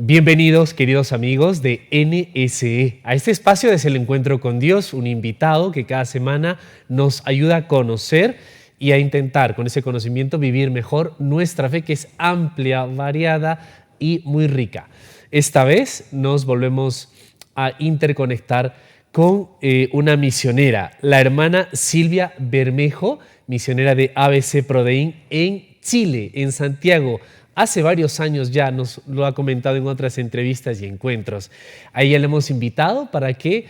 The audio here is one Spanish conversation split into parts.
Bienvenidos, queridos amigos de NSE, a este espacio desde el encuentro con Dios, un invitado que cada semana nos ayuda a conocer y a intentar con ese conocimiento vivir mejor nuestra fe, que es amplia, variada y muy rica. Esta vez nos volvemos a interconectar con una misionera, la hermana Silvia Bermejo, misionera de ABC Prodeín en Chile, en Santiago. Hace varios años ya nos lo ha comentado en otras entrevistas y encuentros. A ella le hemos invitado para que,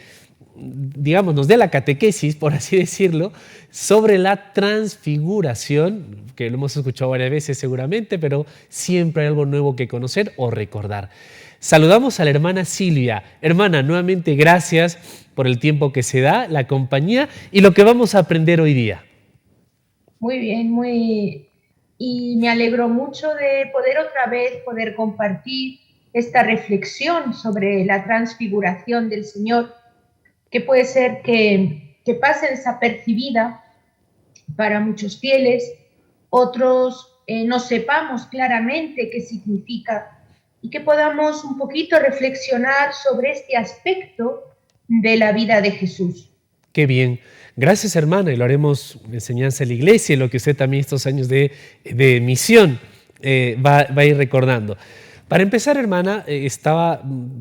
digamos, nos dé la catequesis, por así decirlo, sobre la transfiguración, que lo hemos escuchado varias veces seguramente, pero siempre hay algo nuevo que conocer o recordar. Saludamos a la hermana Silvia. Hermana, nuevamente gracias por el tiempo que se da, la compañía y lo que vamos a aprender hoy día. Muy bien, y me alegro mucho de poder otra vez compartir esta reflexión sobre la transfiguración del Señor, que puede ser que pase desapercibida para muchos fieles, otros no sepamos claramente qué significa y que podamos un poquito reflexionar sobre este aspecto de la vida de Jesús. Qué bien. Gracias, hermana, y lo haremos en enseñanza de la iglesia y lo que usted también estos años de misión va a ir recordando. Para empezar, hermana,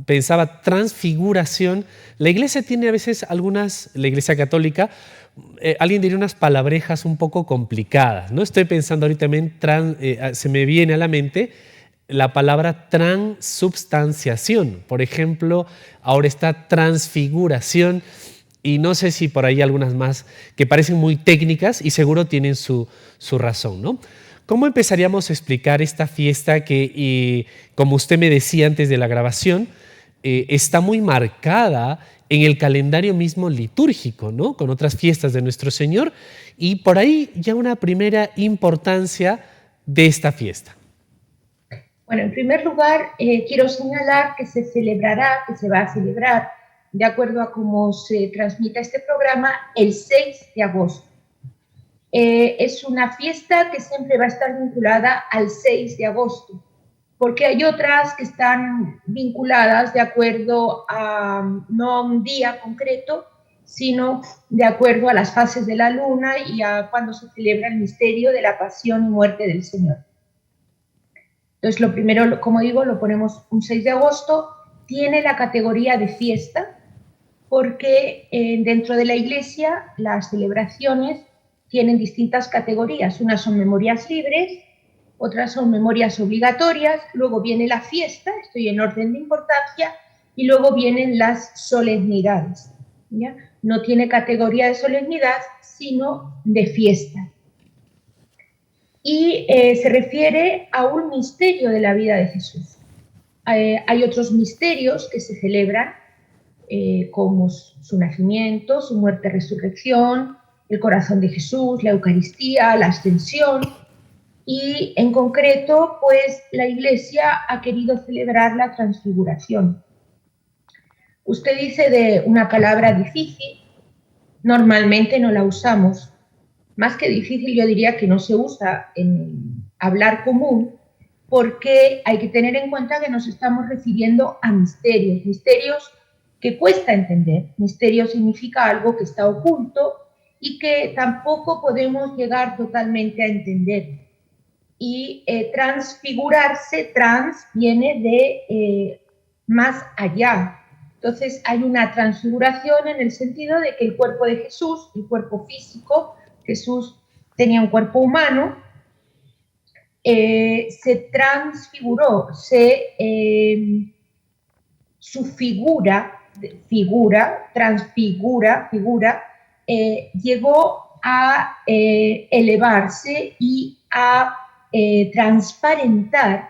pensaba transfiguración. La iglesia tiene a veces la iglesia católica, alguien diría unas palabrejas un poco complicadas, ¿no? Estoy pensando ahorita se me viene a la mente la palabra transubstanciación. Por ejemplo, ahora está transfiguración. Y no sé si por ahí algunas más que parecen muy técnicas y seguro tienen su razón, ¿no? ¿Cómo empezaríamos a explicar esta fiesta que, como usted me decía antes de la grabación, está muy marcada en el calendario mismo litúrgico, ¿no? Con otras fiestas de nuestro Señor y por ahí ya una primera importancia de esta fiesta? Bueno, en primer lugar, quiero señalar que se va a celebrar, de acuerdo a cómo se transmita este programa, el 6 de agosto. Es una fiesta que siempre va a estar vinculada al 6 de agosto, porque hay otras que están vinculadas de acuerdo a no a un día concreto, sino de acuerdo a las fases de la luna y a cuando se celebra el misterio de la pasión y muerte del Señor. Entonces, lo primero, como digo, lo ponemos un 6 de agosto, tiene la categoría de fiesta, porque dentro de la iglesia las celebraciones tienen distintas categorías. Unas son memorias libres, otras son memorias obligatorias, luego viene la fiesta, estoy en orden de importancia, y luego vienen las solemnidades, ¿ya? No tiene categoría de solemnidad, sino de fiesta. Y se refiere a un misterio de la vida de Jesús. Hay otros misterios que se celebran, como su nacimiento, su muerte, resurrección, el corazón de Jesús, la Eucaristía, la ascensión, y en concreto, pues la Iglesia ha querido celebrar la transfiguración. Usted dice de una palabra difícil, normalmente no la usamos. Más que difícil, yo diría que no se usa en hablar común, porque hay que tener en cuenta que nos estamos refiriendo a misterios que cuesta entender. Misterio significa algo que está oculto y que tampoco podemos llegar totalmente a entender. Y transfigurarse, trans viene de más allá. Entonces hay una transfiguración en el sentido de que el cuerpo de Jesús, el cuerpo físico, Jesús tenía un cuerpo humano, se transfiguró, su transfigura, llegó a elevarse y a transparentar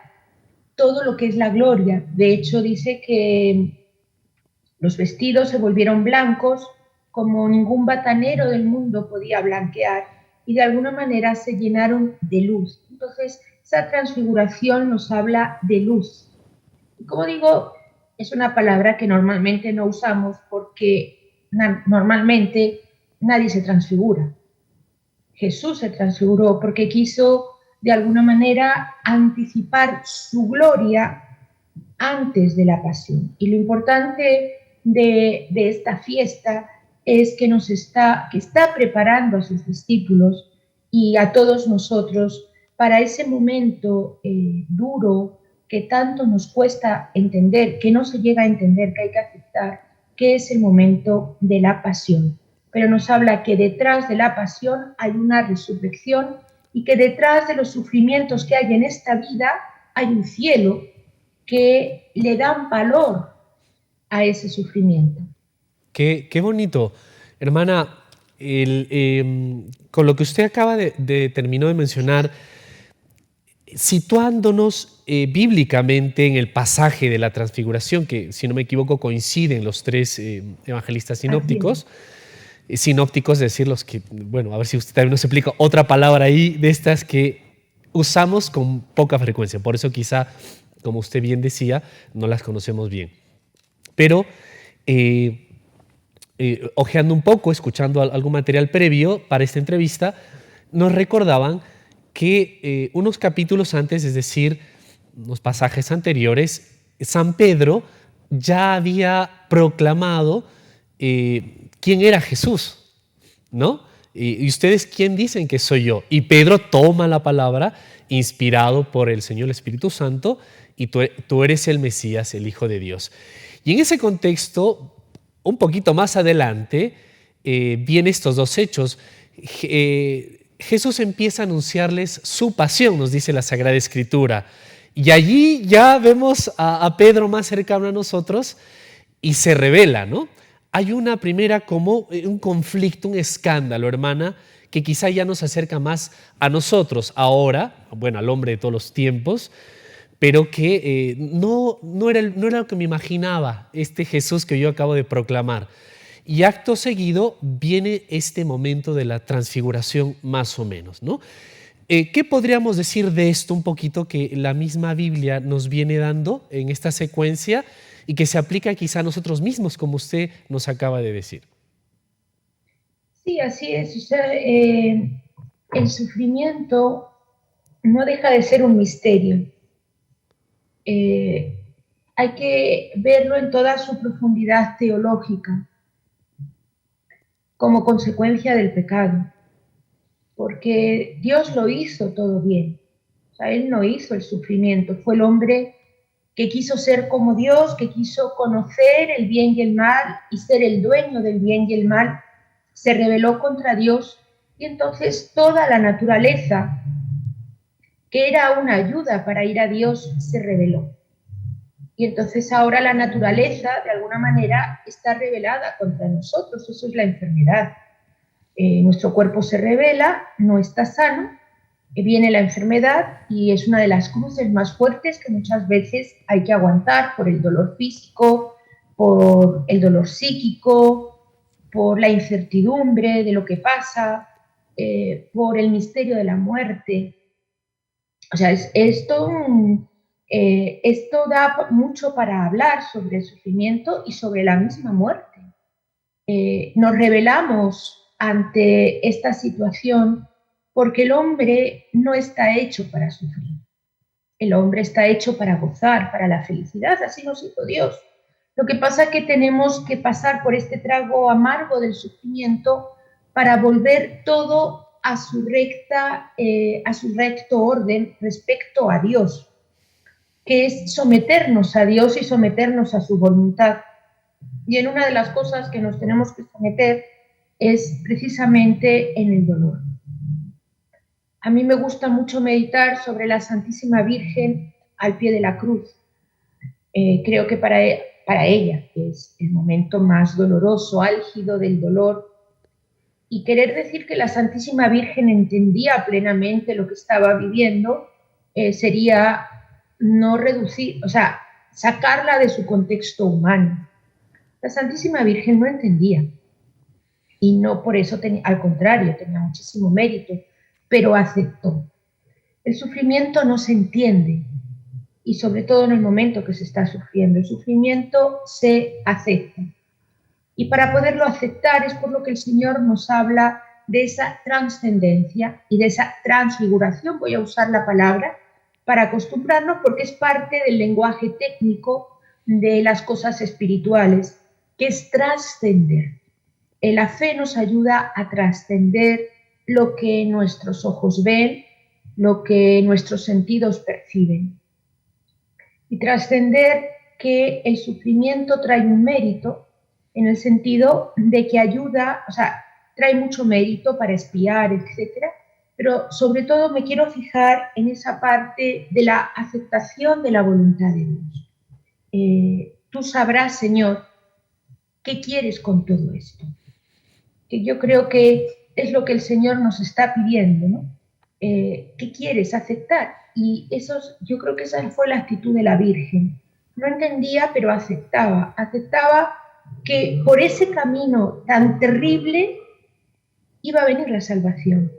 todo lo que es la gloria. De hecho, dice que los vestidos se volvieron blancos como ningún batanero del mundo podía blanquear, y de alguna manera se llenaron de luz. Entonces, esa transfiguración nos habla de luz. Y como digo, es una palabra que normalmente no usamos porque normalmente nadie se transfigura. Jesús se transfiguró porque quiso de alguna manera anticipar su gloria antes de la pasión. Y lo importante de esta fiesta es que que está preparando a sus discípulos y a todos nosotros para ese momento duro que tanto nos cuesta entender, que no se llega a entender, que hay que aceptar, que es el momento de la pasión. Pero nos habla que detrás de la pasión hay una resurrección y que detrás de los sufrimientos que hay en esta vida hay un cielo que le dan valor a ese sufrimiento. Qué bonito. Hermana, con lo que usted acaba terminó de mencionar, situándonos bíblicamente en el pasaje de la transfiguración, que si no me equivoco coinciden los tres evangelistas sinópticos, sinópticos, es decir, los que, bueno, a ver si usted también nos explica otra palabra ahí de estas que usamos con poca frecuencia, por eso quizá, como usted bien decía, no las conocemos bien. Pero ojeando un poco, escuchando algún material previo para esta entrevista, nos recordaban que unos capítulos antes, es decir, unos pasajes anteriores, San Pedro ya había proclamado quién era Jesús, ¿no? ¿Y ustedes quién dicen que soy yo? Y Pedro toma la palabra, inspirado por el Señor, el Espíritu Santo, y tú eres el Mesías, el Hijo de Dios. Y en ese contexto, un poquito más adelante, vienen estos dos hechos. Jesús empieza a anunciarles su pasión, nos dice la Sagrada Escritura. Y allí ya vemos a Pedro más cercano a nosotros y se revela, ¿no? Hay una primera como un conflicto, un escándalo, hermana, que quizá ya nos acerca más a nosotros ahora, bueno, al hombre de todos los tiempos, pero que no era lo que me imaginaba este Jesús que yo acabo de proclamar. Y acto seguido viene este momento de la transfiguración más o menos, ¿no? ¿Qué podríamos decir de esto un poquito que la misma Biblia nos viene dando en esta secuencia y que se aplica quizá a nosotros mismos, como usted nos acaba de decir? Sí, así es. O sea, el sufrimiento no deja de ser un misterio. Hay que verlo en toda su profundidad teológica como consecuencia del pecado, porque Dios lo hizo todo bien. O sea, Él no hizo el sufrimiento, fue el hombre que quiso ser como Dios, que quiso conocer el bien y el mal y ser el dueño del bien y el mal, se rebeló contra Dios y entonces toda la naturaleza, que era una ayuda para ir a Dios, se rebeló. Y entonces ahora la naturaleza, de alguna manera, está rebelada contra nosotros. Eso es la enfermedad. Nuestro cuerpo se rebela, no está sano, viene la enfermedad y es una de las cruces más fuertes que muchas veces hay que aguantar por el dolor físico, por el dolor psíquico, por la incertidumbre de lo que pasa, por el misterio de la muerte. O sea, esto da mucho para hablar sobre el sufrimiento y sobre la misma muerte. Nos rebelamos ante esta situación porque el hombre no está hecho para sufrir. El hombre está hecho para gozar, para la felicidad, así nos hizo Dios. Lo que pasa es que tenemos que pasar por este trago amargo del sufrimiento para volver todo a su recto orden respecto a Dios, que es someternos a Dios y someternos a su voluntad. Y en una de las cosas que nos tenemos que someter es precisamente en el dolor. A mí me gusta mucho meditar sobre la Santísima Virgen al pie de la cruz. Creo que para ella es el momento más doloroso, álgido del dolor. Y querer decir que la Santísima Virgen entendía plenamente lo que estaba viviendo sería no reducir, o sea, sacarla de su contexto humano. La Santísima Virgen no entendía y no por eso, al contrario, tenía muchísimo mérito, pero aceptó. El sufrimiento no se entiende y sobre todo en el momento que se está sufriendo, el sufrimiento se acepta. Y para poderlo aceptar es por lo que el Señor nos habla de esa trascendencia y de esa transfiguración, voy a usar la palabra, para acostumbrarnos porque es parte del lenguaje técnico de las cosas espirituales, que es trascender. La fe nos ayuda a trascender lo que nuestros ojos ven, lo que nuestros sentidos perciben. Y trascender que el sufrimiento trae un mérito, en el sentido de que ayuda, o sea, trae mucho mérito para espiar, etcétera, pero sobre todo me quiero fijar en esa parte de la aceptación de la voluntad de Dios. Tú sabrás, Señor, qué quieres con todo esto. Que yo creo que es lo que el Señor nos está pidiendo, ¿no? ¿Qué quieres aceptar? Y yo creo que esa fue la actitud de la Virgen. No entendía, pero aceptaba que por ese camino tan terrible iba a venir la salvación.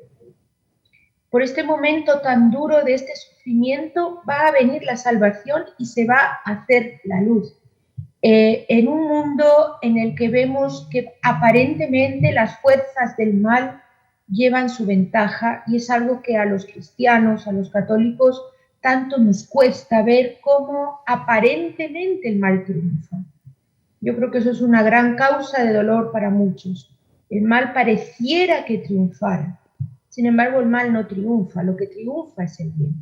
Por este momento tan duro de este sufrimiento va a venir la salvación y se va a hacer la luz. En un mundo en el que vemos que aparentemente las fuerzas del mal llevan su ventaja, y es algo que a los cristianos, a los católicos, tanto nos cuesta ver cómo aparentemente el mal triunfa. Yo creo que eso es una gran causa de dolor para muchos. El mal pareciera que triunfara. Sin embargo, el mal no triunfa, lo que triunfa es el bien.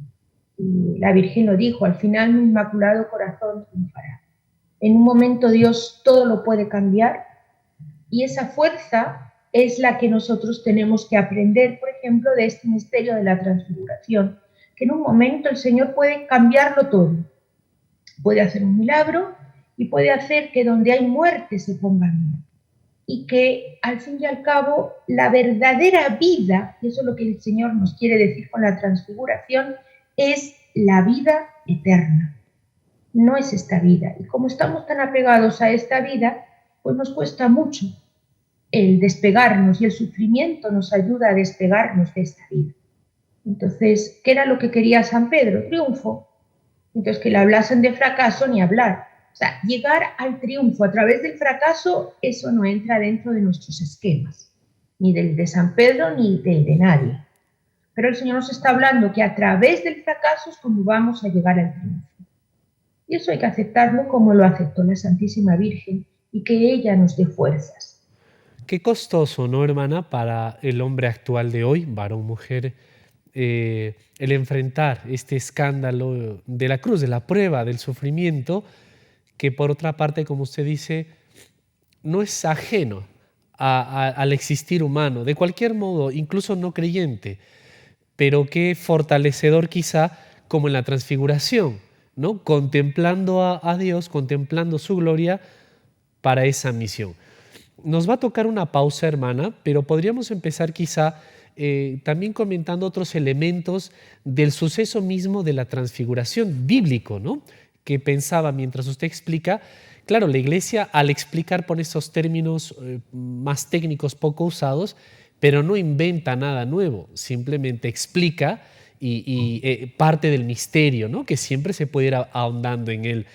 Y la Virgen lo dijo, al final mi inmaculado corazón triunfará. En un momento Dios todo lo puede cambiar, y esa fuerza es la que nosotros tenemos que aprender, por ejemplo, de este misterio de la transfiguración, que en un momento el Señor puede cambiarlo todo. Puede hacer un milagro y puede hacer que donde hay muerte se ponga vida. Y que al fin y al cabo la verdadera vida, y eso es lo que el Señor nos quiere decir con la transfiguración, es la vida eterna. No es esta vida. Y como estamos tan apegados a esta vida, pues nos cuesta mucho el despegarnos, y el sufrimiento nos ayuda a despegarnos de esta vida. Entonces, ¿qué era lo que quería San Pedro? Triunfo. Entonces, que le hablasen de fracaso, ni hablar. O sea, llegar al triunfo a través del fracaso, eso no entra dentro de nuestros esquemas, ni del de San Pedro, ni del de nadie. Pero el Señor nos está hablando que a través del fracaso es como vamos a llegar al triunfo. Y eso hay que aceptarlo como lo aceptó la Santísima Virgen, y que ella nos dé fuerzas. Qué costoso, ¿no, hermana? Para el hombre actual de hoy, varón, mujer, el enfrentar este escándalo de la cruz, de la prueba, del sufrimiento, que por otra parte, como usted dice, no es ajeno al existir humano, de cualquier modo, incluso no creyente, pero qué fortalecedor quizá como en la transfiguración, ¿no? Contemplando a Dios, contemplando su gloria para esa misión. Nos va a tocar una pausa, hermana, pero podríamos empezar quizá también comentando otros elementos del suceso mismo de la transfiguración bíblico, ¿no? Que pensaba mientras usted explica. Claro, la Iglesia, al explicar por esos términos más técnicos poco usados, pero no inventa nada nuevo, simplemente explica y parte del misterio, ¿no? Que siempre se puede ir ahondando en él.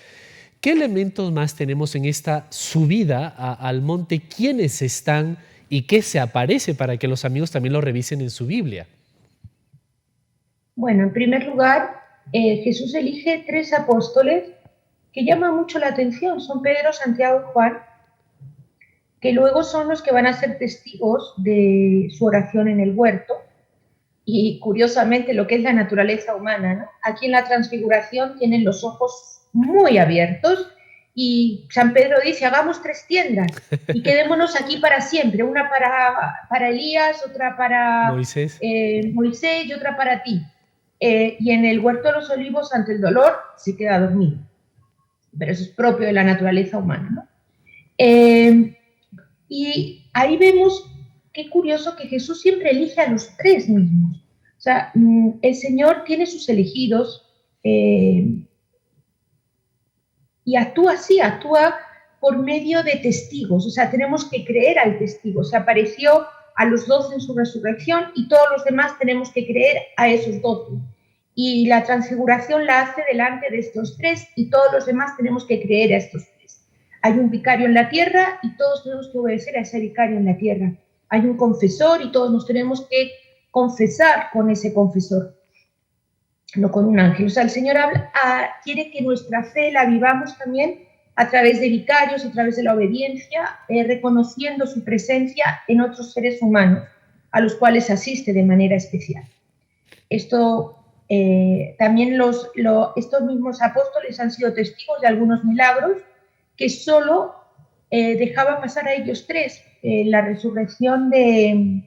¿Qué elementos más tenemos en esta subida al monte? ¿Quiénes están y qué se aparece para que los amigos también lo revisen en su Biblia? Bueno, en primer lugar, Jesús elige 3 apóstoles que llaman mucho la atención. Son Pedro, Santiago y Juan, que luego son los que van a ser testigos de su oración en el huerto. Y curiosamente, lo que es la naturaleza humana, ¿no? Aquí en la transfiguración tienen los ojos muy abiertos, y San Pedro dice, hagamos 3 tiendas y quedémonos aquí para siempre, una para Elías, otra para Moisés. Moisés y otra para ti. Y en el huerto de los olivos, ante el dolor, se queda dormido. Pero eso es propio de la naturaleza humana, ¿no? Y ahí vemos qué curioso que Jesús siempre elige a los 3 mismos. O sea, el Señor tiene sus elegidos, y actúa así, actúa por medio de testigos. O sea, tenemos que creer al testigo. Se apareció a los 12 en su resurrección, y todos los demás tenemos que creer a esos 12. Y la transfiguración la hace delante de estos 3, y todos los demás tenemos que creer a estos 3. Hay un vicario en la tierra y todos tenemos que obedecer a ese vicario en la tierra. Hay un confesor y todos nos tenemos que confesar con ese confesor. no con un ángel. O sea, el Señor quiere que nuestra fe la vivamos también a través de vicarios, a través de la obediencia, reconociendo su presencia en otros seres humanos a los cuales asiste de manera especial. Esto también estos mismos apóstoles han sido testigos de algunos milagros que solo dejaba pasar a ellos tres. La resurrección de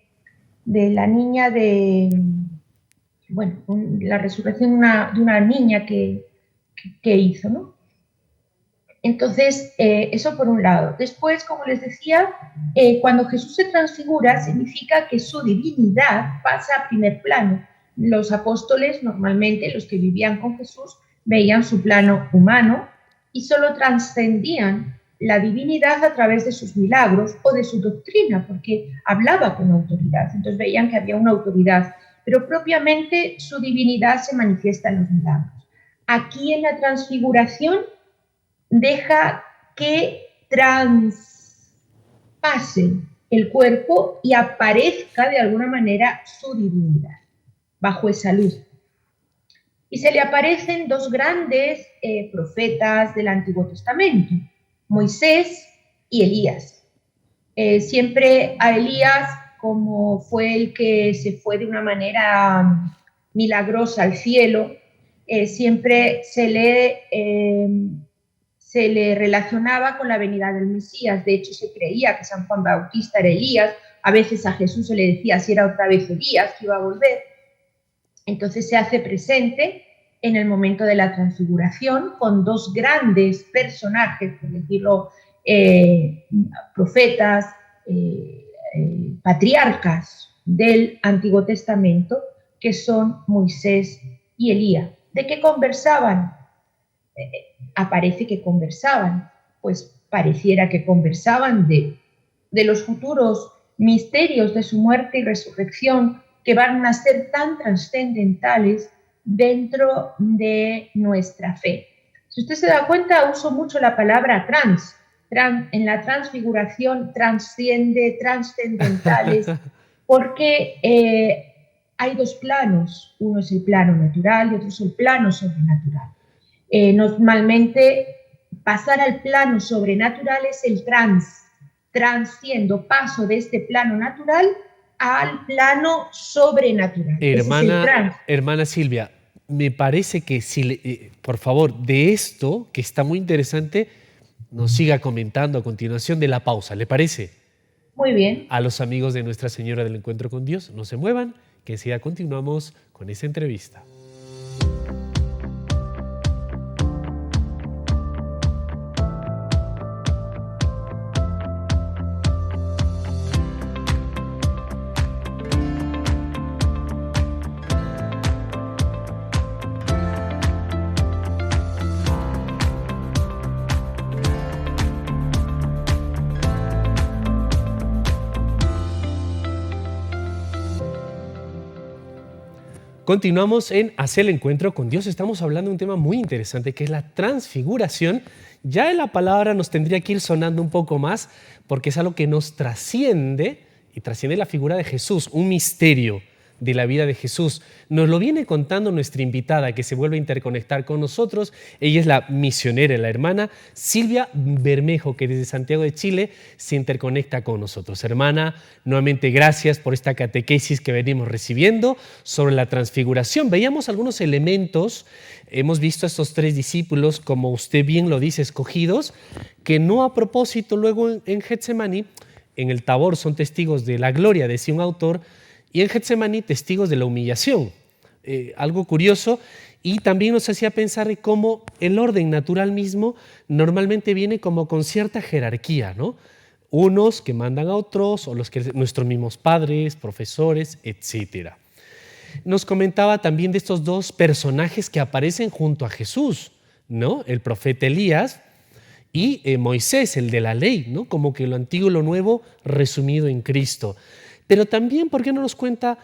la niña la resurrección de una niña que hizo, ¿no? Entonces, eso por un lado. Después, como les decía, cuando Jesús se transfigura, significa que su divinidad pasa a primer plano. Los apóstoles, normalmente, los que vivían con Jesús, veían su plano humano y solo trascendían la divinidad a través de sus milagros o de su doctrina, porque hablaba con autoridad. Entonces veían que había una autoridad, pero propiamente su divinidad se manifiesta en los milagros. Aquí en la transfiguración deja que traspase el cuerpo y aparezca de alguna manera su divinidad bajo esa luz. Y se le aparecen dos grandes profetas del Antiguo Testamento, Moisés y Elías. Siempre a Elías, como fue el que se fue de una manera milagrosa al cielo, siempre se le relacionaba con la venida del Mesías. De hecho, se creía que San Juan Bautista era Elías. A veces a Jesús se le decía si era otra vez Elías que iba a volver. Entonces se hace presente en el momento de la transfiguración con dos grandes personajes, por decirlo, profetas, patriarcas del Antiguo Testamento, que son Moisés y Elías. ¿De qué conversaban? Aparece que conversaban, pues pareciera que conversaban de los futuros misterios de su muerte y resurrección, que van a ser tan trascendentales dentro de nuestra fe. Si usted se da cuenta, uso mucho la palabra en la transfiguración, trasciende, trascendentales, porque hay dos planos. Uno es el plano natural y otro es el plano sobrenatural. Normalmente pasar al plano sobrenatural es el transciendo, paso de este plano natural al plano sobrenatural. Hermana Silvia, me parece que por favor, de esto, que está muy interesante, nos siga comentando a continuación de la pausa, ¿le parece? Muy bien. A los amigos de Nuestra Señora del Encuentro con Dios, no se muevan, que enseguida continuamos con esta entrevista. Continuamos en Hacer el Encuentro con Dios. Estamos hablando de un tema muy interesante que es la transfiguración. Ya en la palabra nos tendría que ir sonando un poco más porque es algo que nos trasciende y trasciende la figura de Jesús, un misterio de la vida de Jesús. Nos lo viene contando nuestra invitada que se vuelve a interconectar con nosotros. Ella es la misionera, la hermana Silvia Bermejo, que desde Santiago de Chile se interconecta con nosotros. Hermana, nuevamente gracias por esta catequesis que venimos recibiendo sobre la transfiguración. Veíamos algunos elementos, hemos visto a estos tres discípulos, como usted bien lo dice, escogidos, que no a propósito luego en Getsemaní, en el Tabor son testigos de la gloria, decía un autor, y en Getsemaní testigos de la humillación. Algo curioso, y también nos hacía pensar en cómo el orden natural mismo normalmente viene como con cierta jerarquía, ¿no? Unos que mandan a otros, o nuestros mismos padres, profesores, etc. Nos comentaba también de estos dos personajes que aparecen junto a Jesús, ¿no? El profeta Elías y Moisés, el de la ley, ¿no? Como que lo antiguo y lo nuevo resumido en Cristo. Pero también, ¿por qué no nos cuenta?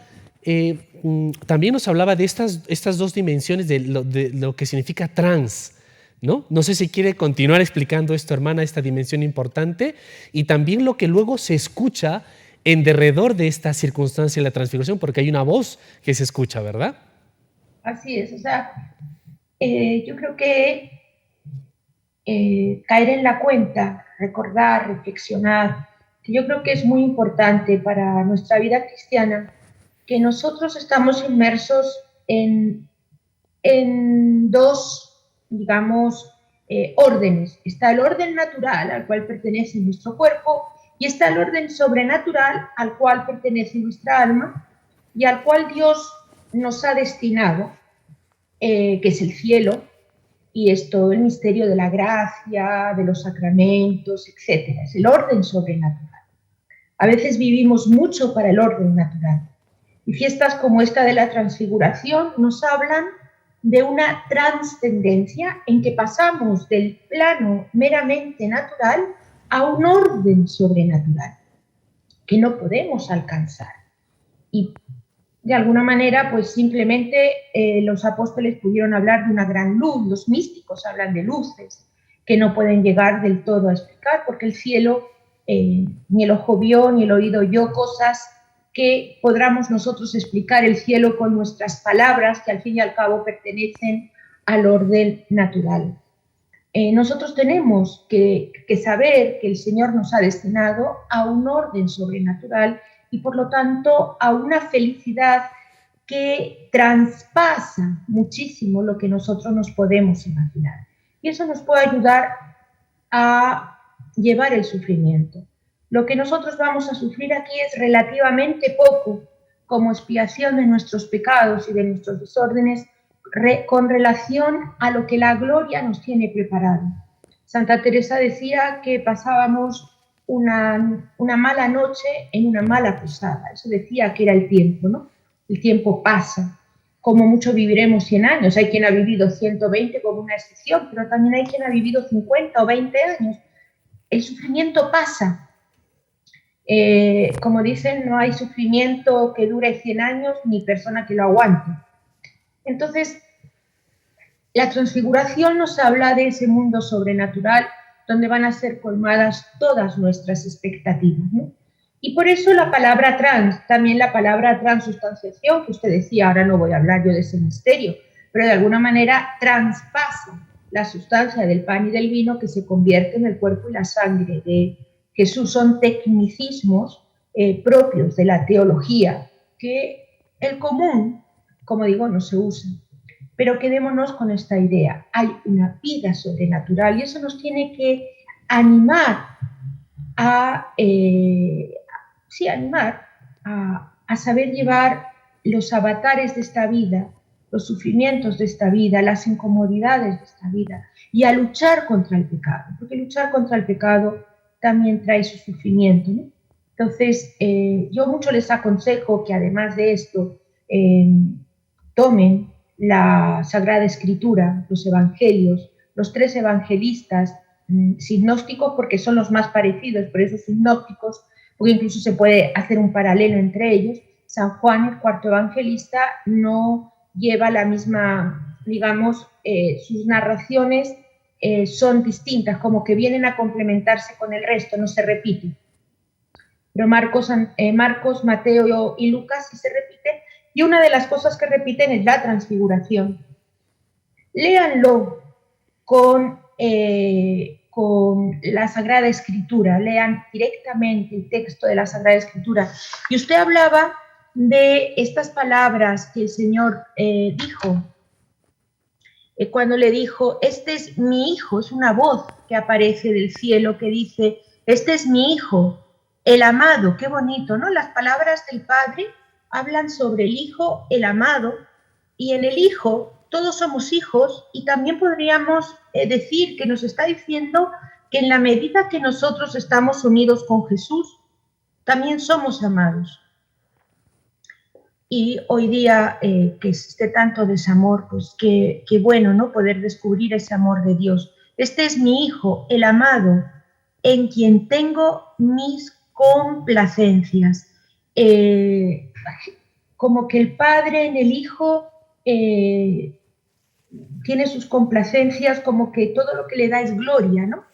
También nos hablaba de estas dos dimensiones de lo que significa trans, ¿no? No sé si quiere continuar explicando esto, hermana, esta dimensión importante, y también lo que luego se escucha en derredor de esta circunstancia de la transfiguración, porque hay una voz que se escucha, ¿verdad? así es. O sea, yo creo que caer en la cuenta, recordar, reflexionar, que yo creo que es muy importante para nuestra vida cristiana, que nosotros estamos inmersos en dos, digamos, órdenes. Está el orden natural al cual pertenece nuestro cuerpo y está el orden sobrenatural al cual pertenece nuestra alma y al cual Dios nos ha destinado, que es el cielo, y es todo el misterio de la gracia, de los sacramentos, etc. Es el orden sobrenatural. A veces vivimos mucho para el orden natural. Y fiestas como esta de la Transfiguración nos hablan de una trascendencia en que pasamos del plano meramente natural a un orden sobrenatural que no podemos alcanzar. Y de alguna manera, pues simplemente los apóstoles pudieron hablar de una gran luz, los místicos hablan de luces que no pueden llegar del todo a explicar, porque el cielo ni el ojo vio, ni el oído oyó cosas que podamos nosotros explicar el cielo con nuestras palabras, que al fin y al cabo pertenecen al orden natural. Nosotros tenemos que saber que el Señor nos ha destinado a un orden sobrenatural y por lo tanto a una felicidad que traspasa muchísimo lo que nosotros nos podemos imaginar. Y eso nos puede ayudar a llevar el sufrimiento. Lo que nosotros vamos a sufrir aquí es relativamente poco como expiación de nuestros pecados y de nuestros desórdenes con relación a lo que la gloria nos tiene preparado. Santa Teresa decía que pasábamos una mala noche en una mala posada. Eso decía que era el tiempo, ¿no? El tiempo pasa. Como mucho viviremos 100 años. Hay quien ha vivido 120 como una excepción, pero también hay quien ha vivido 50 o 20 años. El sufrimiento pasa. Como dicen, no hay sufrimiento que dure 100 años ni persona que lo aguante. Entonces, la Transfiguración nos habla de ese mundo sobrenatural donde van a ser colmadas todas nuestras expectativas, ¿no? Y por eso la palabra trans, también la palabra transustanciación, que usted decía, ahora no voy a hablar yo de ese misterio, pero de alguna manera traspasa la sustancia del pan y del vino que se convierte en el cuerpo y la sangre de Jesús. Son tecnicismos propios de la teología que el común, como digo, no se usa. Pero quedémonos con esta idea. Hay una vida sobrenatural y eso nos tiene que animar a saber llevar los avatares de esta vida, los sufrimientos de esta vida, las incomodidades de esta vida y a luchar contra el pecado, porque luchar contra el pecado también trae su sufrimiento, ¿no? Entonces, yo mucho les aconsejo que además de esto tomen la Sagrada Escritura, los Evangelios, los 3 evangelistas sinópticos, porque son los más parecidos, por eso sinópticos, porque incluso se puede hacer un paralelo entre ellos. San Juan, el 4º evangelista, no lleva la misma, digamos, sus narraciones son distintas, como que vienen a complementarse con el resto, no se repiten. Pero Marcos, Mateo y Lucas sí se repiten, y una de las cosas que repiten es la Transfiguración. Léanlo con la Sagrada Escritura, lean directamente el texto de la Sagrada Escritura. Y usted hablaba de estas palabras que el Señor dijo, cuando le dijo, este es mi hijo, es una voz que aparece del cielo que dice, este es mi hijo, el amado. Qué bonito, ¿no? Las palabras del Padre hablan sobre el Hijo, el amado, y en el Hijo todos somos hijos, y también podríamos decir que nos está diciendo que en la medida que nosotros estamos unidos con Jesús, también somos amados. Y hoy día que existe tanto desamor, pues qué bueno, ¿no? Poder descubrir ese amor de Dios. Este es mi Hijo, el amado, en quien tengo mis complacencias. Como que el Padre en el Hijo tiene sus complacencias, como que todo lo que le da es gloria, ¿no?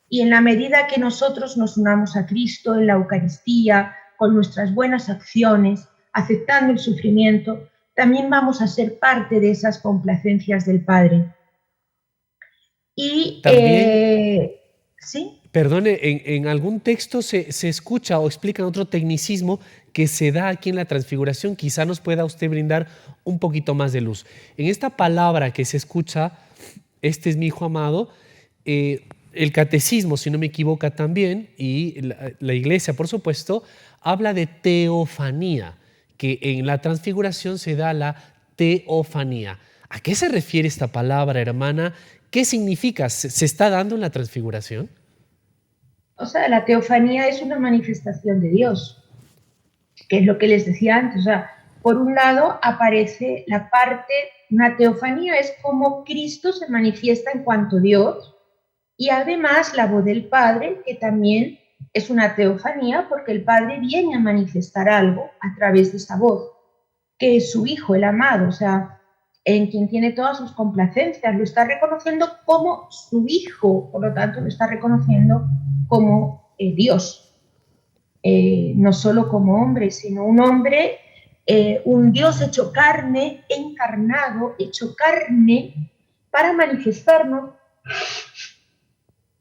Y en la medida que nosotros nos unamos a Cristo en la Eucaristía, con nuestras buenas acciones, aceptando el sufrimiento, también vamos a ser parte de esas complacencias del Padre. Y También, sí, perdone, en algún texto se escucha o explica otro tecnicismo que se da aquí en la transfiguración. Quizá nos pueda usted brindar un poquito más de luz. En esta palabra que se escucha, este es mi hijo amado, el catecismo, si no me equivoco también, y la iglesia, por supuesto, habla de teofanía, que en la transfiguración se da la teofanía. ¿A qué se refiere esta palabra, hermana? ¿Qué significa? ¿Se está dando en la transfiguración? o sea, la teofanía es una manifestación de Dios, que es lo que les decía antes. O sea, por un lado aparece la parte, una teofanía es como Cristo se manifiesta en cuanto Dios, y además la voz del Padre, que también es una teofanía porque el Padre viene a manifestar algo a través de esa voz, que es su Hijo, el amado, o sea, en quien tiene todas sus complacencias, lo está reconociendo como su Hijo, por lo tanto lo está reconociendo como Dios, no solo como hombre, sino un hombre, un Dios hecho carne, encarnado, hecho carne, para manifestarnos.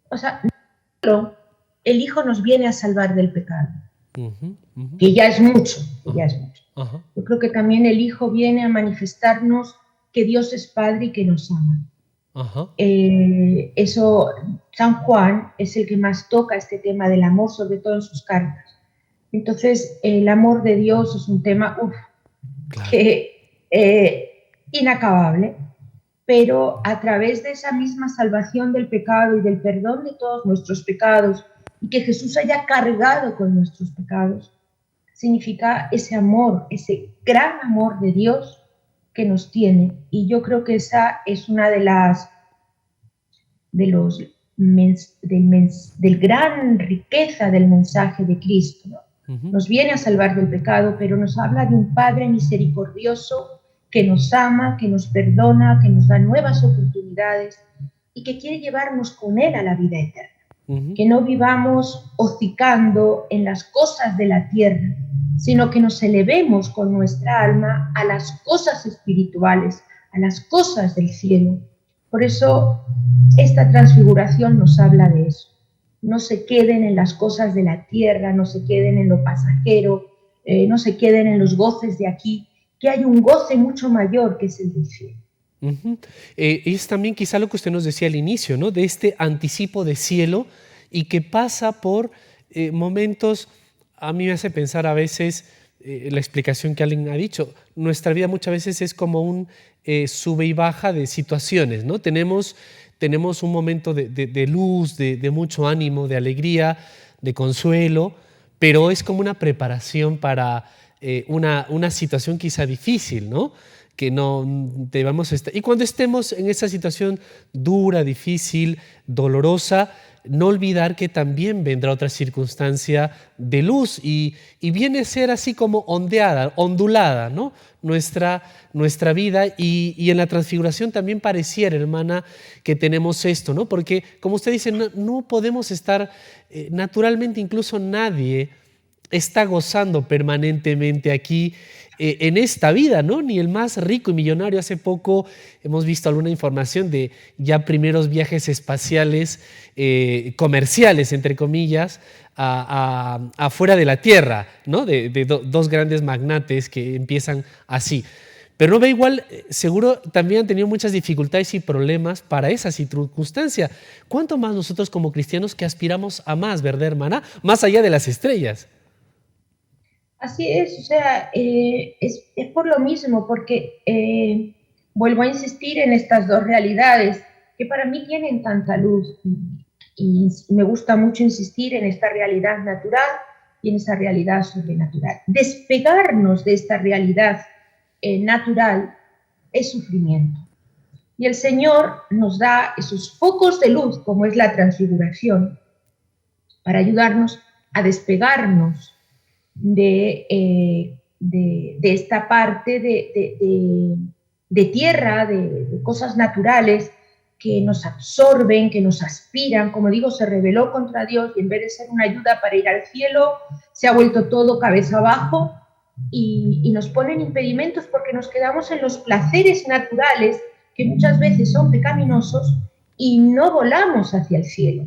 O sea, el Hijo nos viene a salvar del pecado, que ya es mucho, que ya es mucho. Ajá. Yo creo que también el Hijo viene a manifestarnos que Dios es Padre y que nos ama. Ajá. Eso, San Juan es el que más toca este tema del amor, sobre todo en sus cartas. Entonces, el amor de Dios es un tema Claro. que inacabable, pero a través de esa misma salvación del pecado y del perdón de todos nuestros pecados, y que Jesús haya cargado con nuestros pecados, significa ese amor, ese gran amor de Dios que nos tiene. Y yo creo que esa es una de las del gran riqueza del mensaje de Cristo, ¿no? Nos viene a salvar del pecado, pero nos habla de un Padre misericordioso que nos ama, que nos perdona, que nos da nuevas oportunidades y que quiere llevarnos con Él a la vida eterna. Que no vivamos hocicando en las cosas de la tierra, sino que nos elevemos con nuestra alma a las cosas espirituales, a las cosas del cielo. Por eso esta transfiguración nos habla de eso. No se queden en las cosas de la tierra, no se queden en lo pasajero, no se queden en los goces de aquí, que hay un goce mucho mayor que es el del cielo. Es también quizá lo que usted nos decía al inicio, ¿no? De este anticipo de cielo y que pasa por momentos, a mí me hace pensar a veces la explicación que alguien ha dicho, nuestra vida muchas veces es como un sube y baja de situaciones, ¿no? Tenemos un momento de luz, de mucho ánimo, de alegría, de consuelo, pero es como una preparación para una situación quizá difícil, ¿no? Que no debamos estar. Y cuando estemos en esa situación dura, difícil, dolorosa, no olvidar que también vendrá otra circunstancia de luz y viene a ser así como ondulada, ¿no? Nuestra vida y en la transfiguración también pareciera, hermana, que tenemos esto, ¿no? Porque, como usted dice, no podemos estar, naturalmente incluso nadie está gozando permanentemente aquí en esta vida, ¿no? Ni el más rico y millonario. Hace poco hemos visto alguna información de ya primeros viajes espaciales comerciales, entre comillas, afuera de la Tierra, ¿no? De dos grandes magnates que empiezan así. Pero no ve igual, seguro también han tenido muchas dificultades y problemas para esa circunstancia. ¿Cuánto más nosotros como cristianos que aspiramos a más, verdad, hermana? Más allá de las estrellas. Así es, o sea, es por lo mismo, porque vuelvo a insistir en estas dos realidades que para mí tienen tanta luz y me gusta mucho insistir en esta realidad natural y en esa realidad sobrenatural. Despegarnos de esta realidad natural es sufrimiento. Y el Señor nos da esos focos de luz, como es la transfiguración, para ayudarnos a despegarnos de esta parte de tierra, de cosas naturales que nos absorben, que nos aspiran. Como digo, se rebeló contra Dios y en vez de ser una ayuda para ir al cielo, se ha vuelto todo cabeza abajo y nos ponen impedimentos porque nos quedamos en los placeres naturales, que muchas veces son pecaminosos, y no volamos hacia el cielo.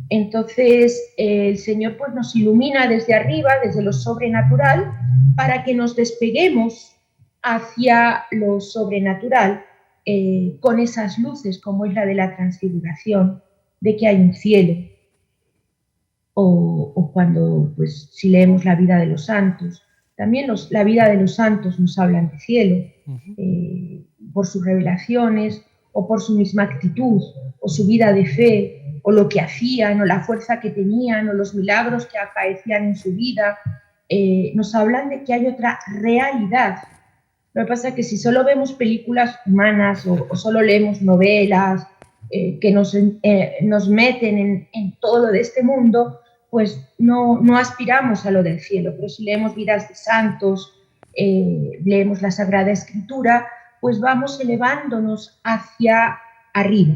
Entonces, el Señor pues, nos ilumina desde arriba, desde lo sobrenatural, para que nos despeguemos hacia lo sobrenatural con esas luces, como es la de la transfiguración, de que hay un cielo. O cuando, pues, si leemos la vida de los santos, también la vida de los santos nos hablan de cielo, por sus revelaciones, o por su misma actitud, o su vida de fe, o lo que hacían, o la fuerza que tenían, o los milagros que acaecían en su vida, nos hablan de que hay otra realidad. Lo que pasa es que si solo vemos películas humanas o solo leemos novelas que nos meten en todo lo de este mundo, pues no aspiramos a lo del cielo. Pero si leemos vidas de santos, leemos la Sagrada Escritura, pues vamos elevándonos hacia arriba.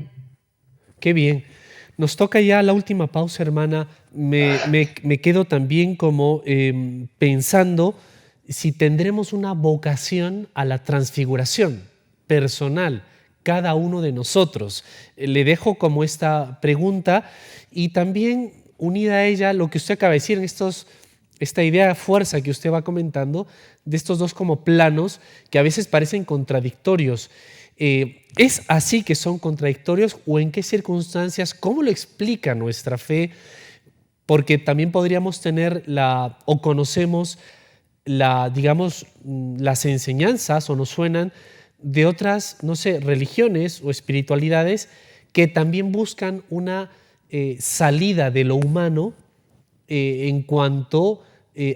Qué bien. Nos toca ya la última pausa, hermana. Me quedo también como pensando si tendremos una vocación a la transfiguración personal, cada uno de nosotros. Le dejo como esta pregunta y también unida a ella lo que usted acaba de decir en esta idea de fuerza que usted va comentando, de estos dos como planos que a veces parecen contradictorios. ¿Es así que son contradictorios o en qué circunstancias? ¿Cómo lo explica nuestra fe? Porque también podríamos tener o conocemos las enseñanzas o nos suenan de otras, no sé, religiones o espiritualidades que también buscan una salida de lo humano en cuanto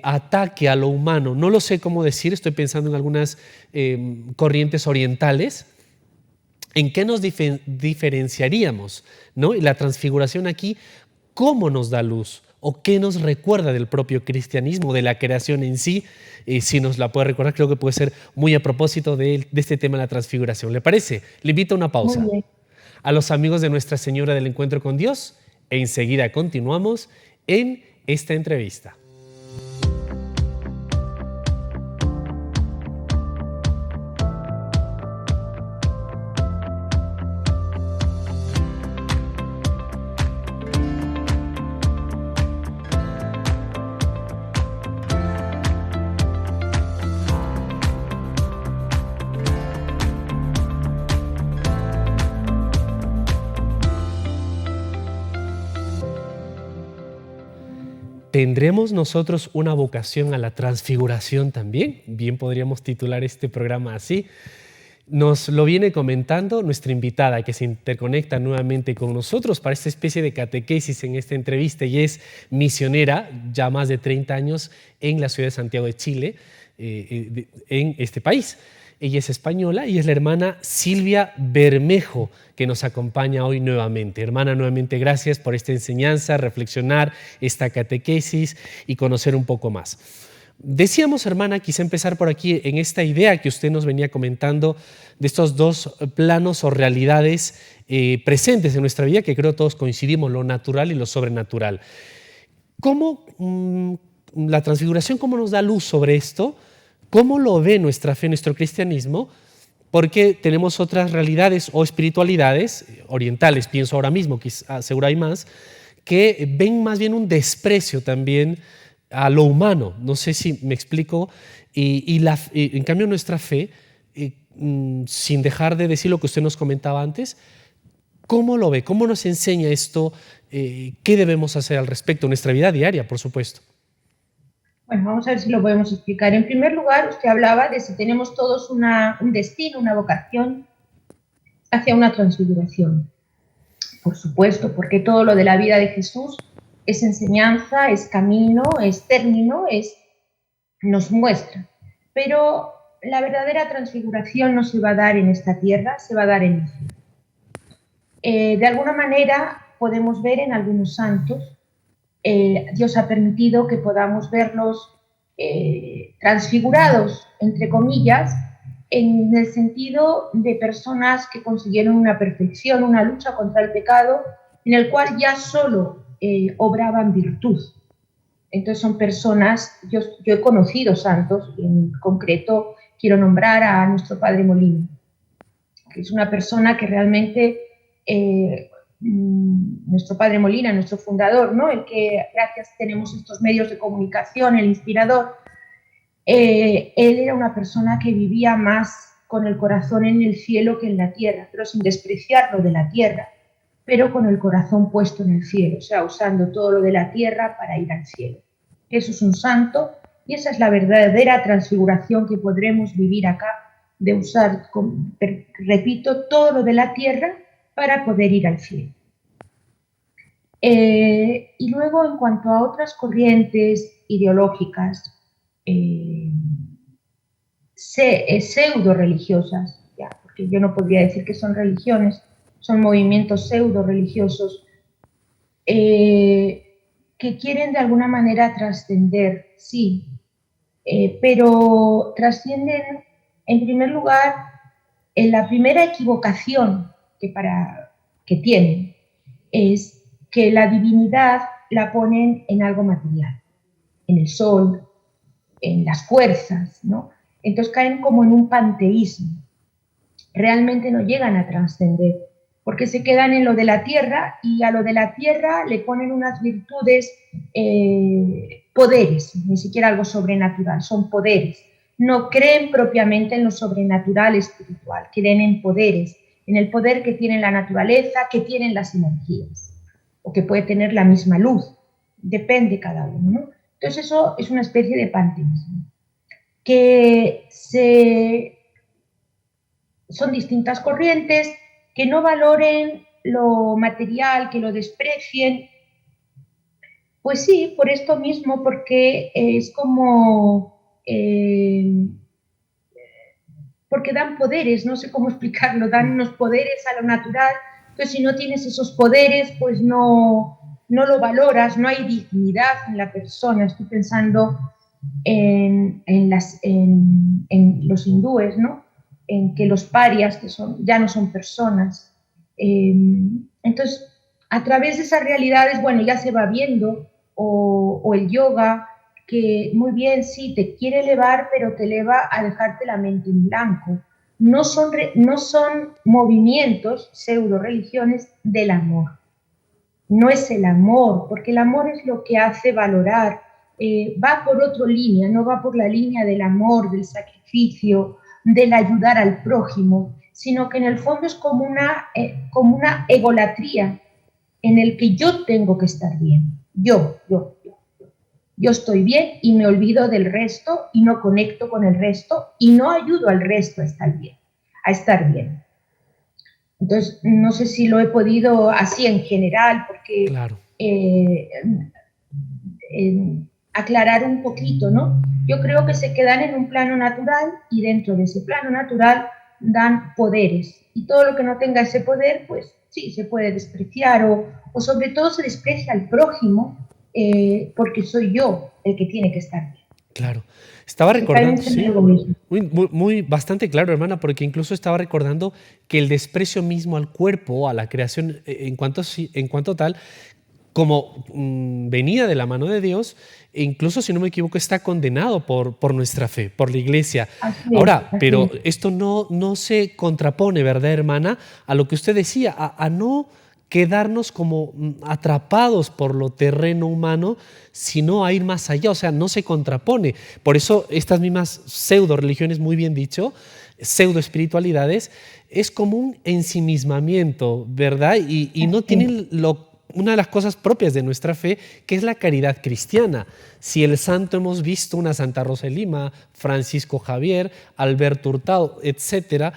ataque a lo humano. No lo sé cómo decir, estoy pensando en algunas corrientes orientales. ¿En qué nos diferenciaríamos? ¿No? Y la transfiguración aquí, ¿cómo nos da luz? ¿O qué nos recuerda del propio cristianismo, de la creación en sí? Si nos la puede recordar, creo que puede ser muy a propósito de este tema de la transfiguración. ¿Le parece? Le invito a una pausa. Muy bien. A los amigos de Nuestra Señora del Encuentro con Dios, enseguida continuamos en esta entrevista. ¿Tendremos nosotros una vocación a la transfiguración también? Bien podríamos titular este programa así. Nos lo viene comentando nuestra invitada que se interconecta nuevamente con nosotros para esta especie de catequesis en esta entrevista y es misionera, ya más de 30 años en la ciudad de Santiago de Chile, en este país. Ella es española y es la hermana Silvia Bermejo, que nos acompaña hoy nuevamente. Hermana, nuevamente gracias por esta enseñanza, reflexionar esta catequesis y conocer un poco más. Decíamos, hermana, quizá empezar por aquí en esta idea que usted nos venía comentando de estos dos planos o realidades presentes en nuestra vida, que creo todos coincidimos, lo natural y lo sobrenatural. ¿Cómo la transfiguración, cómo nos da luz sobre esto? ¿Cómo lo ve nuestra fe, nuestro cristianismo? Porque tenemos otras realidades o espiritualidades orientales, pienso ahora mismo, quizás seguro hay más, que ven más bien un desprecio también a lo humano. No sé si me explico. En cambio nuestra fe, sin dejar de decir lo que usted nos comentaba antes, ¿cómo lo ve? ¿Cómo nos enseña esto? ¿Qué debemos hacer al respecto? Nuestra vida diaria, por supuesto. Bueno, vamos a ver si lo podemos explicar. En primer lugar, usted hablaba de si tenemos todos un destino, una vocación hacia una transfiguración. Por supuesto, porque todo lo de la vida de Jesús es enseñanza, es camino, es término, nos muestra. Pero la verdadera transfiguración no se va a dar en esta tierra, se va a dar en el cielo. De alguna manera podemos ver en algunos santos, Dios ha permitido que podamos verlos transfigurados, entre comillas, en el sentido de personas que consiguieron una perfección, una lucha contra el pecado, en el cual ya solo obraban virtud. Entonces son personas, yo he conocido santos, en concreto quiero nombrar a nuestro Padre Molina, que es una persona que realmente, nuestro Padre Molina, nuestro fundador, ¿no? El que gracias tenemos estos medios de comunicación, el inspirador, él era una persona que vivía más con el corazón en el cielo que en la tierra, pero sin despreciar lo de la tierra, pero con el corazón puesto en el cielo, o sea, usando todo lo de la tierra para ir al cielo. Eso es un santo y esa es la verdadera transfiguración que podremos vivir acá, de usar, repito, todo lo de la tierra para poder ir al cielo. Y luego, en cuanto a otras corrientes ideológicas, pseudo-religiosas, ya, porque yo no podría decir que son religiones, son movimientos pseudo-religiosos que quieren de alguna manera trascender, sí, pero trascienden, en primer lugar, en la primera equivocación que tienen es que la divinidad la ponen en algo material, en el sol, en las fuerzas, ¿no? Entonces caen como en un panteísmo. Realmente no llegan a trascender, porque se quedan en lo de la tierra y a lo de la tierra le ponen unas virtudes, poderes, ni siquiera algo sobrenatural, son poderes. No creen propiamente en lo sobrenatural espiritual, creen en poderes, en el poder que tiene la naturaleza, que tienen las energías, o que puede tener la misma luz, depende cada uno, ¿no? Entonces eso es una especie de panteísmo, que son distintas corrientes que no valoren lo material, que lo desprecien. Pues sí, por esto mismo, porque es como... porque dan poderes, no sé cómo explicarlo, dan unos poderes a lo natural, entonces si no tienes esos poderes, pues no lo valoras, no hay dignidad en la persona. Estoy pensando en los hindúes, ¿no? En que los parias, que ya no son personas. Entonces, a través de esas realidades, bueno, ya se va viendo, o el yoga, que muy bien, sí, te quiere elevar, pero te eleva a dejarte la mente en blanco. No son movimientos, pseudo religiones del amor. No es el amor, porque el amor es lo que hace valorar, va por otra línea, no va por la línea del amor, del sacrificio, del ayudar al prójimo, sino que en el fondo es como una egolatría en el que yo tengo que estar bien. Yo estoy bien y me olvido del resto y no conecto con el resto y no ayudo al resto a estar bien. Entonces, no sé si lo he podido así en general, porque Claro. Aclarar un poquito, ¿no? Yo creo que se quedan en un plano natural y dentro de ese plano natural dan poderes. Y todo lo que no tenga ese poder, pues sí, se puede despreciar o sobre todo se desprecia al prójimo, porque soy yo el que tiene que estar bien. Claro. Estaba Se cae en recordando, ese sí, egoísmo. bastante claro, hermana, porque incluso estaba recordando que el desprecio mismo al cuerpo, a la creación, en cuanto tal, como venía de la mano de Dios, e incluso si no me equivoco, está condenado por nuestra fe, por la iglesia. Así es, Ahora, así pero es. esto no se contrapone, ¿verdad, hermana? A lo que usted decía, a no quedarnos como atrapados por lo terreno humano, sino a ir más allá, o sea, no se contrapone. Por eso estas mismas pseudo religiones, muy bien dicho, pseudo espiritualidades, es como un ensimismamiento, ¿verdad? Y no tienen una de las cosas propias de nuestra fe, que es la caridad cristiana. Si el santo hemos visto una Santa Rosa de Lima, Francisco Javier, Alberto Hurtado, etcétera,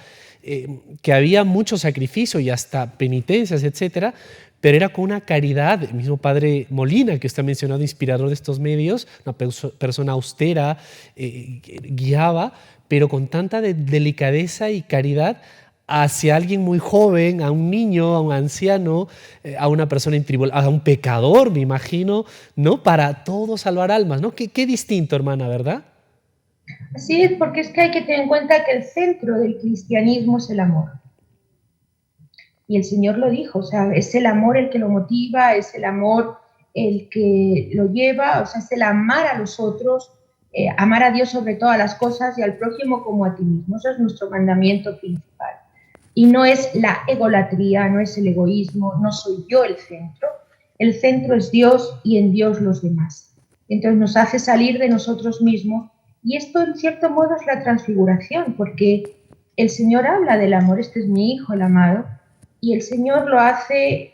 que había mucho sacrificio y hasta penitencias, etcétera, pero era con una caridad. El mismo Padre Molina, que usted ha mencionado, inspirador de estos medios, una persona austera, guiaba, pero con tanta delicadeza y caridad hacia alguien muy joven, a un niño, a un anciano, a una persona en tribulación, a un pecador, me imagino, ¿no? Para todos salvar almas, ¿no? Qué distinto, hermana, ¿verdad? Así es, porque es que hay que tener en cuenta que el centro del cristianismo es el amor. Y el Señor lo dijo, o sea, es el amor el que lo motiva, es el amor el que lo lleva, o sea, es el amar a los otros, amar a Dios sobre todas las cosas y al prójimo como a ti mismo. Eso es nuestro mandamiento principal. Y no es la egolatría, no es el egoísmo, no soy yo el centro. El centro es Dios y en Dios los demás. Entonces nos hace salir de nosotros mismos y esto en cierto modo es la transfiguración, porque el Señor habla del amor, este es mi Hijo el amado, y el Señor lo hace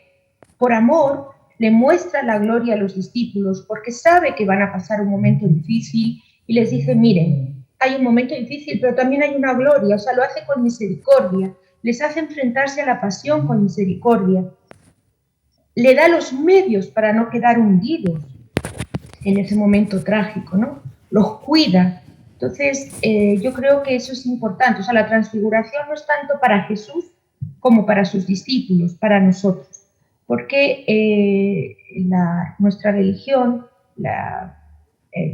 por amor, le muestra la gloria a los discípulos porque sabe que van a pasar un momento difícil y les dice, miren, hay un momento difícil, pero también hay una gloria, o sea, lo hace con misericordia, les hace enfrentarse a la pasión con misericordia, le da los medios para no quedar hundidos en ese momento trágico, ¿no? Los cuida. Entonces, yo creo que eso es importante, o sea, la transfiguración no es tanto para Jesús como para sus discípulos, para nosotros, porque nuestra religión, la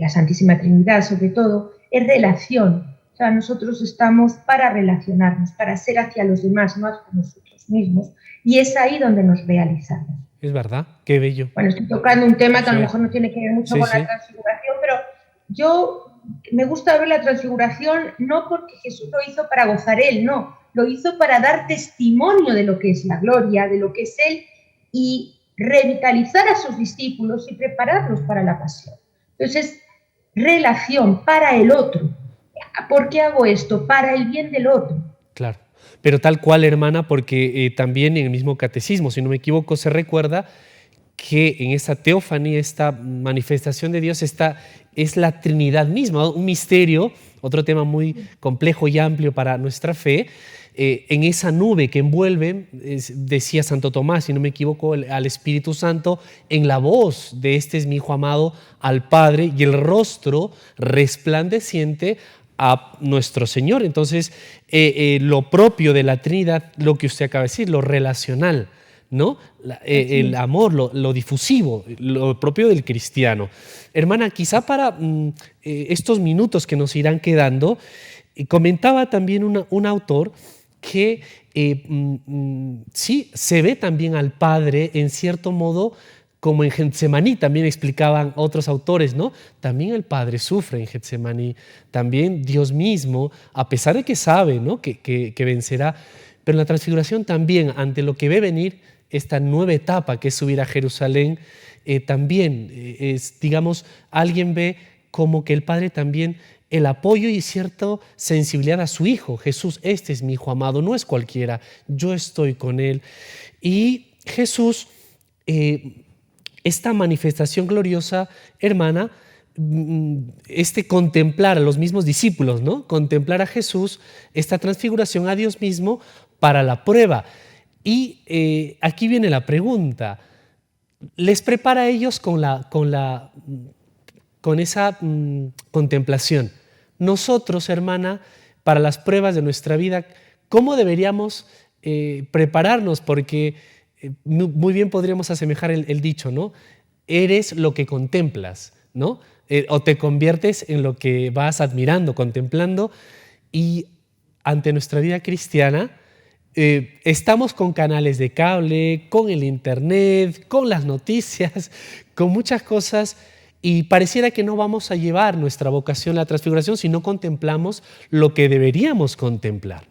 Santísima Trinidad sobre todo, es relación. O sea, nosotros estamos para relacionarnos, para ser hacia los demás, no hacia nosotros mismos. Y es ahí donde nos realizamos. Es verdad, qué bello. Bueno, estoy tocando un tema que a lo mejor no tiene que ver mucho con la transfiguración, pero yo me gusta ver la transfiguración no porque Jesús lo hizo para gozar Él, no, lo hizo para dar testimonio de lo que es la gloria, de lo que es Él, y revitalizar a sus discípulos y prepararlos para la pasión. Entonces, relación para el otro. ¿Por qué hago esto? Para el bien del otro. Claro, pero tal cual, hermana, porque también en el mismo catecismo, si no me equivoco, se recuerda que en esta teofanía, esta manifestación de Dios, es la Trinidad misma, un misterio, otro tema muy complejo y amplio para nuestra fe. En esa nube que envuelve, decía Santo Tomás, si no me equivoco, al Espíritu Santo, en la voz de este es mi Hijo amado, al Padre, y el rostro resplandeciente a nuestro Señor. Entonces, lo propio de la Trinidad, lo que usted acaba de decir, lo relacional, ¿no? El amor, lo difusivo, lo propio del cristiano. Hermana, quizá para estos minutos que nos irán quedando, comentaba también un autor que sí, se ve también al Padre en cierto modo como en Getsemaní, también explicaban otros autores, ¿no? También el Padre sufre en Getsemaní, también Dios mismo, a pesar de que sabe, ¿no? que vencerá, pero en la transfiguración también, ante lo que ve venir esta nueva etapa que es subir a Jerusalén, también es, digamos, alguien ve como que el Padre también el apoyo y cierta sensibilidad a su Hijo. Jesús, este es mi Hijo amado, no es cualquiera, yo estoy con Él. Y Jesús, esta manifestación gloriosa, hermana, contemplar a los mismos discípulos, ¿no? Contemplar a Jesús, esta transfiguración a Dios mismo para la prueba. Y aquí viene la pregunta, ¿les prepara a ellos con esa contemplación? Nosotros, hermana, para las pruebas de nuestra vida, ¿cómo deberíamos prepararnos? Porque muy bien podríamos asemejar el dicho, ¿no? Eres lo que contemplas, ¿no? O te conviertes en lo que vas admirando, contemplando, y ante nuestra vida cristiana estamos con canales de cable, con el internet, con las noticias, con muchas cosas, y pareciera que no vamos a llevar nuestra vocación a la transfiguración si no contemplamos lo que deberíamos contemplar.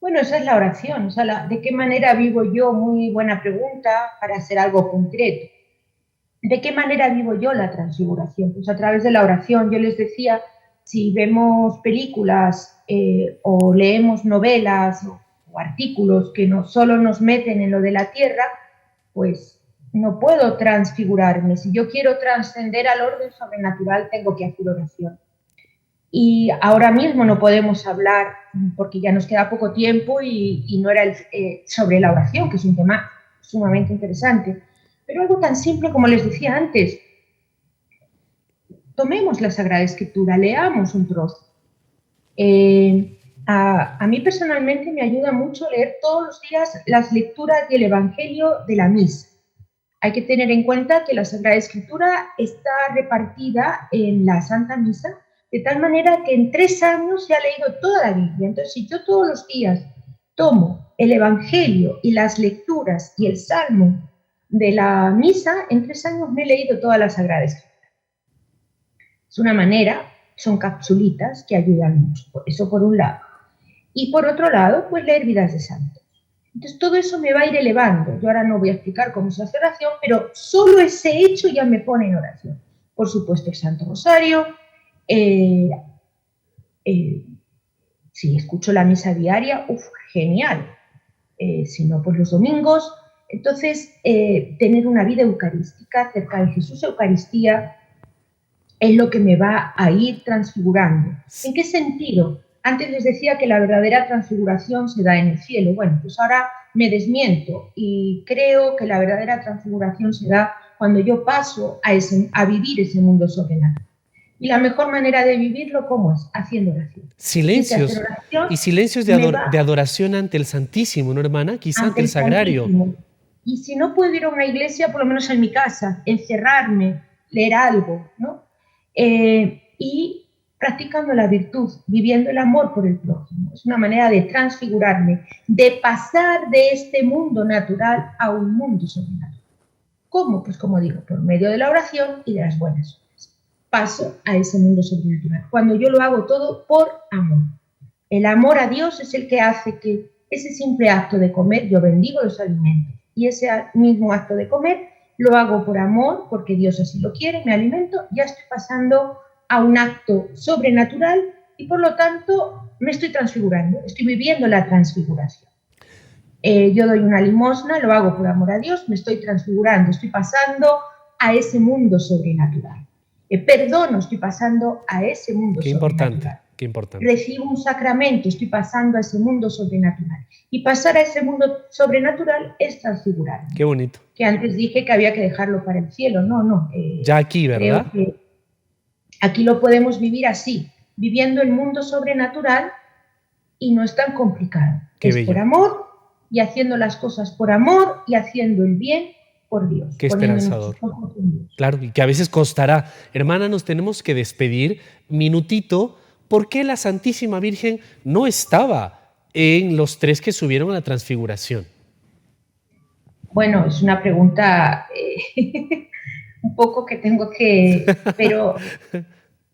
Bueno, esa es la oración, o sea, ¿de qué manera vivo yo? Muy buena pregunta para hacer algo concreto. ¿De qué manera vivo yo la transfiguración? Pues a través de la oración. Yo les decía, si vemos películas o leemos novelas o artículos que no solo nos meten en lo de la tierra, pues no puedo transfigurarme. Si yo quiero trascender al orden sobrenatural, tengo que hacer oración. Y ahora mismo no podemos hablar, porque ya nos queda poco tiempo y no era sobre la oración, que es un tema sumamente interesante. Pero algo tan simple como les decía antes, tomemos la Sagrada Escritura, leamos un trozo. A mí personalmente me ayuda mucho leer todos los días las lecturas del Evangelio de la misa. Hay que tener en cuenta que la Sagrada Escritura está repartida en la Santa Misa, de tal manera que en 3 años se ha leído toda la Biblia. Entonces, si yo todos los días tomo el Evangelio y las lecturas y el Salmo, de la misa, en 3 años me he leído toda la Sagrada Escritura. Es una manera, son capsulitas que ayudan mucho, eso por un lado. Y por otro lado, pues leer vidas de santos. Entonces todo eso me va a ir elevando. Yo ahora no voy a explicar cómo se hace oración, pero solo ese hecho ya me pone en oración. Por supuesto el Santo Rosario, si escucho la misa diaria, genial. Si no, pues los domingos. Entonces, tener una vida eucarística cerca de Jesús, Eucaristía, es lo que me va a ir transfigurando. ¿En qué sentido? Antes les decía que la verdadera transfiguración se da en el cielo. Bueno, pues ahora me desmiento y creo que la verdadera transfiguración se da cuando yo paso a vivir ese mundo sobrenatural. Y la mejor manera de vivirlo, ¿cómo es? Haciendo oración. Silencios. Oración, y silencios de adoración ante el Santísimo, ¿no, hermana? Quizá ante el Sagrario. Santísimo. Y si no puedo ir a una iglesia, por lo menos en mi casa, encerrarme, leer algo, ¿no? Y practicando la virtud, viviendo el amor por el prójimo. Es una manera de transfigurarme, de pasar de este mundo natural a un mundo sobrenatural. ¿Cómo? Pues como digo, por medio de la oración y de las buenas obras. Paso a ese mundo sobrenatural. Cuando yo lo hago todo por amor. El amor a Dios es el que hace que ese simple acto de comer, yo bendigo los alimentos. Y ese mismo acto de comer lo hago por amor, porque Dios así lo quiere, me alimento, ya estoy pasando a un acto sobrenatural y por lo tanto me estoy transfigurando, estoy viviendo la transfiguración. Yo doy una limosna, lo hago por amor a Dios, me estoy transfigurando, estoy pasando a ese mundo sobrenatural. Perdono, estoy pasando a ese mundo sobrenatural. Qué importante. Recibo un sacramento, estoy pasando a ese mundo sobrenatural. Y pasar a ese mundo sobrenatural es transfigurar. Qué bonito. Que antes dije que había que dejarlo para el cielo. No. Ya aquí, ¿verdad? Creo que aquí lo podemos vivir así, viviendo el mundo sobrenatural y no es tan complicado. Qué es bello. Por amor y haciendo las cosas por amor y haciendo el bien por Dios. Qué esperanzador. Claro, y que a veces costará. Hermana, nos tenemos que despedir. Minutito. ¿Por qué la Santísima Virgen no estaba en los 3 que subieron a la Transfiguración? Bueno, es una pregunta un poco que tengo que... Pero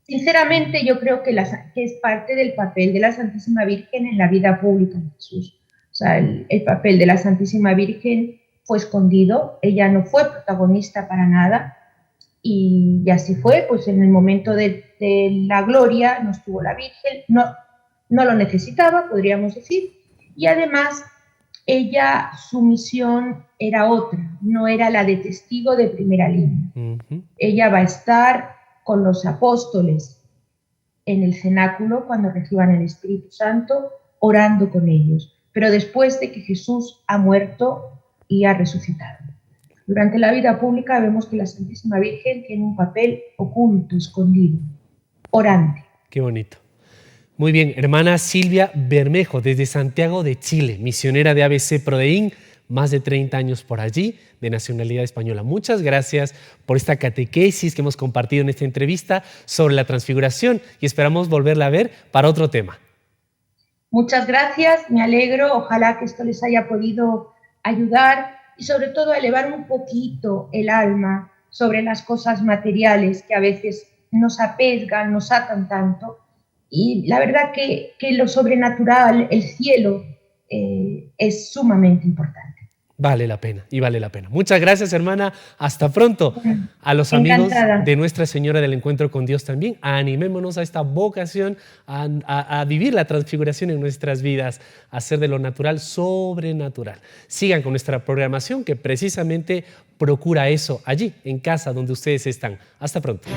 sinceramente yo creo que es parte del papel de la Santísima Virgen en la vida pública de Jesús. O sea, el papel de la Santísima Virgen fue escondido, ella no fue protagonista para nada. Y así fue, pues en el momento de la gloria no estuvo la Virgen, no lo necesitaba, podríamos decir, y además ella, su misión era otra, no era la de testigo de primera línea. Ella va a estar con los apóstoles en el cenáculo cuando reciban el Espíritu Santo, orando con ellos, pero después de que Jesús ha muerto y ha resucitado. Durante la vida pública vemos que la Santísima Virgen tiene un papel oculto, escondido, orante. Qué bonito. Muy bien, hermana Silvia Bermejo, desde Santiago de Chile, misionera de ABC Prodeín, más de 30 años por allí, de nacionalidad española. Muchas gracias por esta catequesis que hemos compartido en esta entrevista sobre la transfiguración y esperamos volverla a ver para otro tema. Muchas gracias, me alegro, ojalá que esto les haya podido ayudar y sobre todo a elevar un poquito el alma sobre las cosas materiales que a veces nos apesgan, nos atan tanto. Y la verdad que lo sobrenatural, el cielo, es sumamente importante. Vale la pena y vale la pena. Muchas gracias, hermana. Hasta pronto. A los amigos de Nuestra Señora del Encuentro con Dios también, animémonos a esta vocación, a vivir la transfiguración en nuestras vidas, a hacer de lo natural sobrenatural. Sigan con nuestra programación que precisamente procura eso allí, en casa, donde ustedes están. Hasta pronto.